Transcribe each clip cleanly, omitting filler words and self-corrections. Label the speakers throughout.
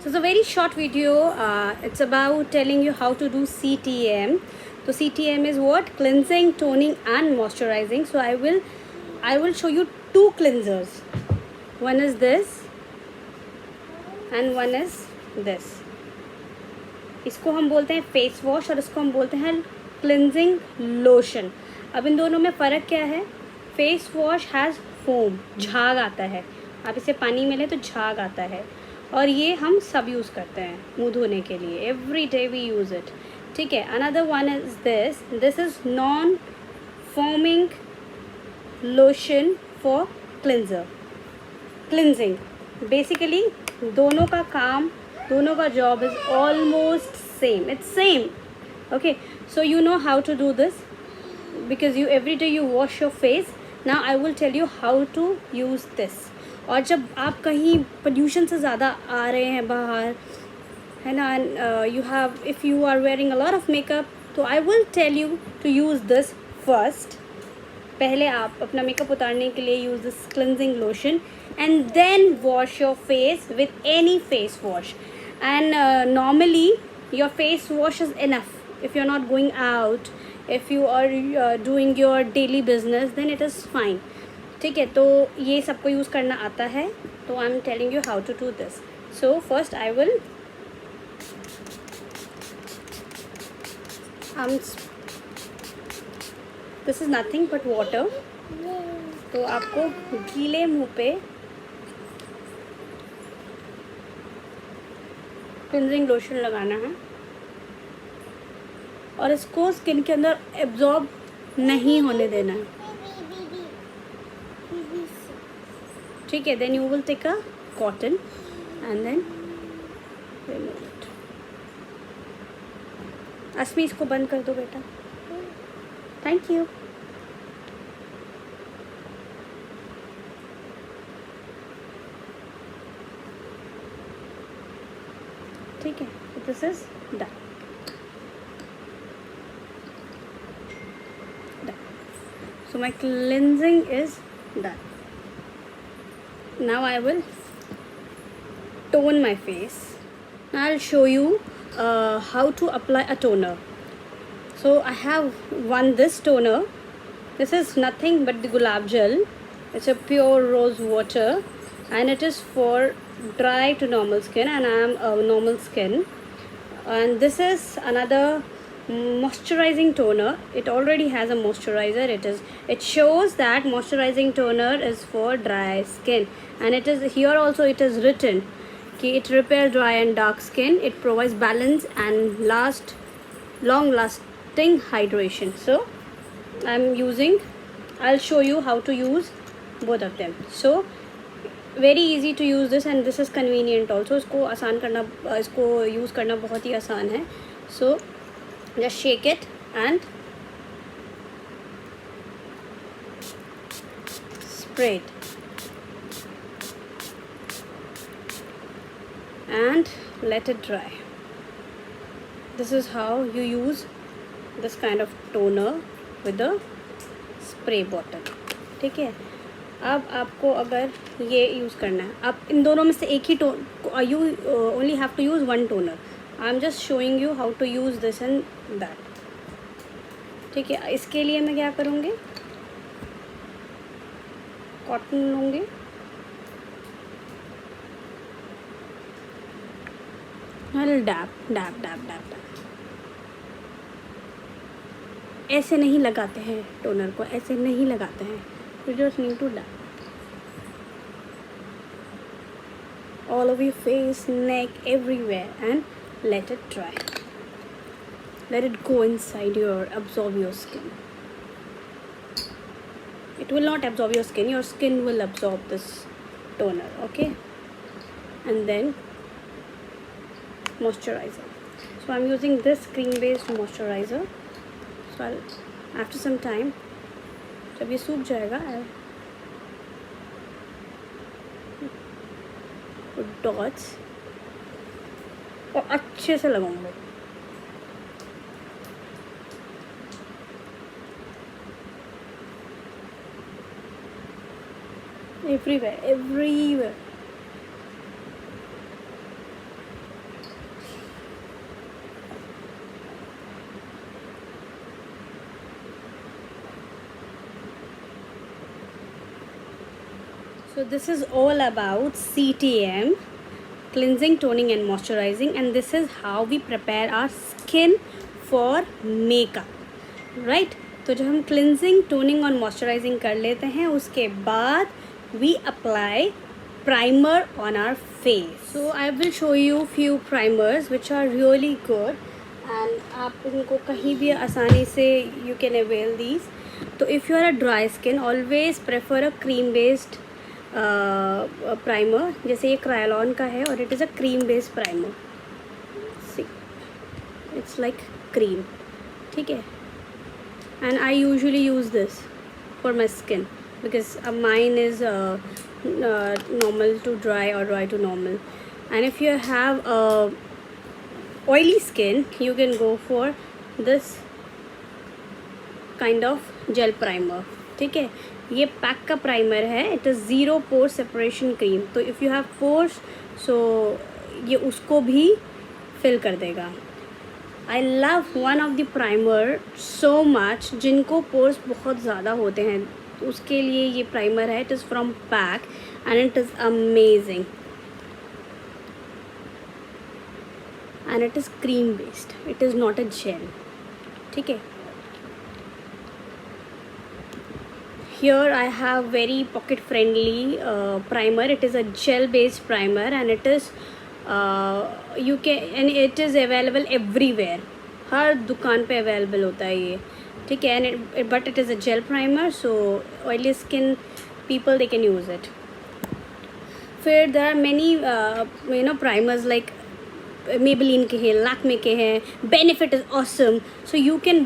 Speaker 1: So it's a very short video. It's about telling you how to do CTM. So CTM is what? Cleansing, toning and moisturizing. So I will show you two cleansers. One is this and one is this. इसको हम बोलते हैं face wash और इसको हम बोलते हैं cleansing lotion. अब इन दोनों में फ़र्क क्या है? फेस वॉश हैज़ फोम, झाग आता है. आप इसे पानी में लें तो झाग आता है. और ये हम सब यूज़ करते हैं मुंह धोने के लिए. Every day we use it. ठीक है. Another one is this is non foaming lotion for cleansing. Basically दोनों का job is almost same. It's same. Okay, so you know how to do this because you every day you wash your face. Now I will tell you how to use this. और जब आप कहीं pollution से ज़्यादा आ रहे हैं बाहर, है ना, you have, if you are wearing a lot of makeup, तो I will tell you to use this first. पहले आप अपना मेकअप उतारने के लिए use this cleansing lotion and then wash your face with any face wash. And normally your face wash is enough. If you're not going out, if you are doing your daily business, then it is fine. ठीक है. तो ये सबको use करना आता है. तो I am telling you how to do this. So first I will this is nothing but water. तो आपको गीले मुंह पे क्लिनजिंग लोशन लगाना है और इसको स्किन के अंदर एब्जॉर्ब नहीं होने देना है. ठीक है. Then you will take a cotton and then remove it. Asmi इसको बंद कर दो बेटा. Thank you. ठीक है. This is done. So my cleansing is done. Now I will tone my face. Now I'll show you how to apply a toner. So I have this toner. This is nothing but the gulab gel. It's a pure rose water and it is for dry to normal skin, and I am a normal skin. And this is another moisturizing toner. It already has a moisturizer. It shows that moisturizing toner is for dry skin, and it is here also it is written कि it repair dry and dark skin. It provides balance and long lasting hydration. So I'll show you how to use both of them. So very easy to use this and this is convenient also. इसको use करना बहुत ही आसान है. So just shake it and spray it and let it dry. This is how you use this kind of toner with the spray bottle. ठीक है. अब आपको अगर ये यूज़ करना है, आप इन दोनों में से एक ही you only have to use one toner. I am just showing you how to use this and that. ठीक है. इसके लिए मैं क्या करूँगी, कॉटन लूँगी, डैप डैप डैप डैप. ऐसे नहीं लगाते हैं टोनर को, ऐसे नहीं लगाते हैं. You just need to dab all over your face, neck, everywhere and let it dry. Let it go inside absorb your skin. It will not absorb your skin. Your skin will absorb this toner. Okay. And then moisturizer. So I'm using this cream based moisturizer. So after some time, जब ये सूख जाएगा, I'll put dots और अच्छे से लगाऊंगा. everywhere. So this is all about CTM, cleansing, toning and moisturizing, and this is how we prepare our skin for makeup, right? तो जब हम क्लिनजिंग, टोनिंग और मॉइस्चराइजिंग कर लेते हैं उसके बाद we apply primer on our face. So I will show you few primers which are really good and आप इनको कहीं भी आसानी से यू कैन अवेल दीज. तो if you are a dry skin always prefer a cream based primer. जैसे ये Kryolan का है और it is a cream based primer. See it's like cream, ठीक है. And I usually use this for my skin because mine is normal to dry or dry to normal. And if you have oily skin, you can go for this kind of gel primer. ठीक है, ये pack का primer है. It is zero pore separation cream. तो if you have pores so ये उसको भी fill कर देगा. I love one of the primer so much. जिनको पोर्स बहुत ज़्यादा होते हैं उसके लिए ये प्राइमर है. It is from PAC and it is amazing and it is cream based. It is not a gel, ठीक है. Here I have very pocket friendly primer. It is a gel based primer and it is you can and it is available everywhere. हर दुकान पे available होता है ये, ठीक है. And but it is a gel primer so oily skin people they can use it. फिर there are many you know primers like Maybelline के हैं, Lakme के हैं. Benefit is awesome, so you can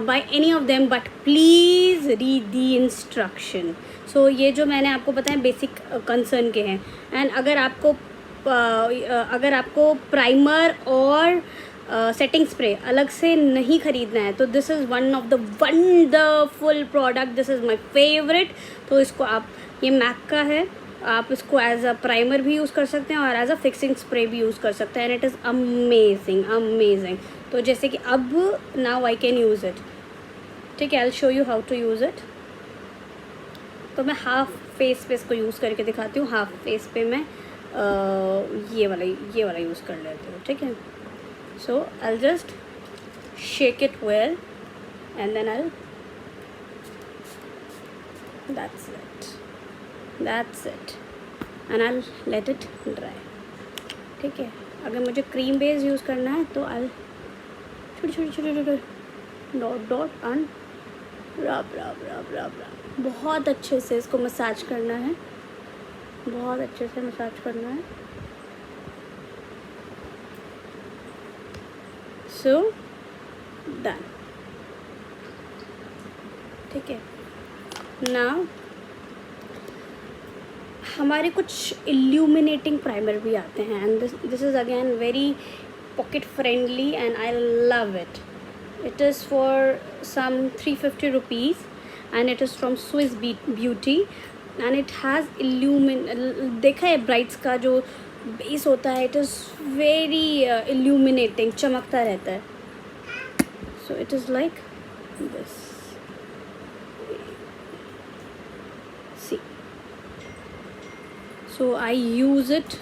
Speaker 1: buy any of them, but please read the instruction. So ये जो मैंने आपको बताया बेसिक कंसर्न के हैं. एंड अगर आपको प्राइमर और सेटिंग स्प्रे अलग से नहीं ख़रीदना है तो this is one of the wonderful product. This is my favourite. तो इसको आप, ये मैक का है, आप इसको एज अ प्राइमर भी यूज़ कर सकते हैं और एज अ फिक्सिंग स्प्रे भी यूज़ कर सकते हैं. And it is amazing amazing. तो जैसे कि अब now I can use it, ठीक है. I will show you how to use it. तो मैं हाफ फेस पे इसको यूज़ करके दिखाती हूँ. हाफ फेस पे मैं ये वाला यूज़ कर लेती हूँ, ठीक है. So I will just shake it well and then I that's it and I'll let it dry, ठीक है. अगर मुझे क्रीम बेस यूज़ करना है तो I'll छोटे डॉट एंड रब. बहुत अच्छे से इसको मसाज करना है, बहुत अच्छे से मसाज करना है. सो डन, ठीक है. नाउ हमारे कुछ इल्यूमिनेटिंग प्राइमर भी आते हैं and this is again very pocket friendly and I love it. It is for some 350 rupees and it is from Swiss Beauty and it has देखा है ब्राइट्स का जो बेस होता है, इट इज़ वेरी इल्यूमिनेटिंग, चमकता रहता है. So it is like this. So I use it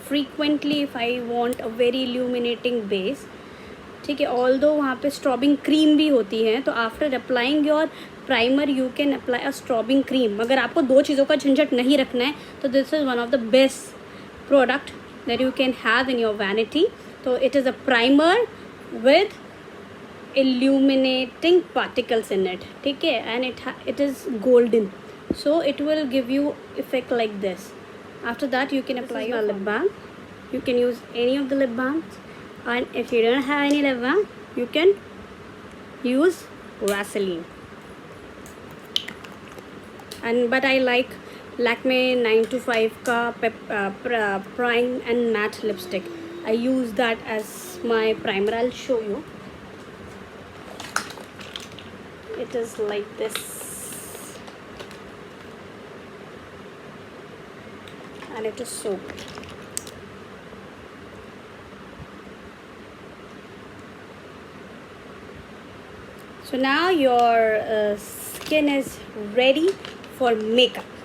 Speaker 1: frequently if I want a very illuminating base, ठीक है. ऑल्दो वहाँ पे स्ट्रॉबिंग क्रीम भी होती है तो after applying your primer you can apply a strobing cream. अगर आपको दो चीज़ों का झंझट नहीं रखना है तो this is one of the best product that you can have in your vanity. तो it is a primer with illuminating particles in it, ठीक है. and it is golden, so it will give you effect like this. After that you can apply your lip balm. You can use any of the lip balms, and if you don't have any lip balm you can use Vaseline. And but I like Lakme 925 का prime and matte lipstick. I use that as my primer. I'll show you. It is like this and it is so good. So now your skin is ready for makeup.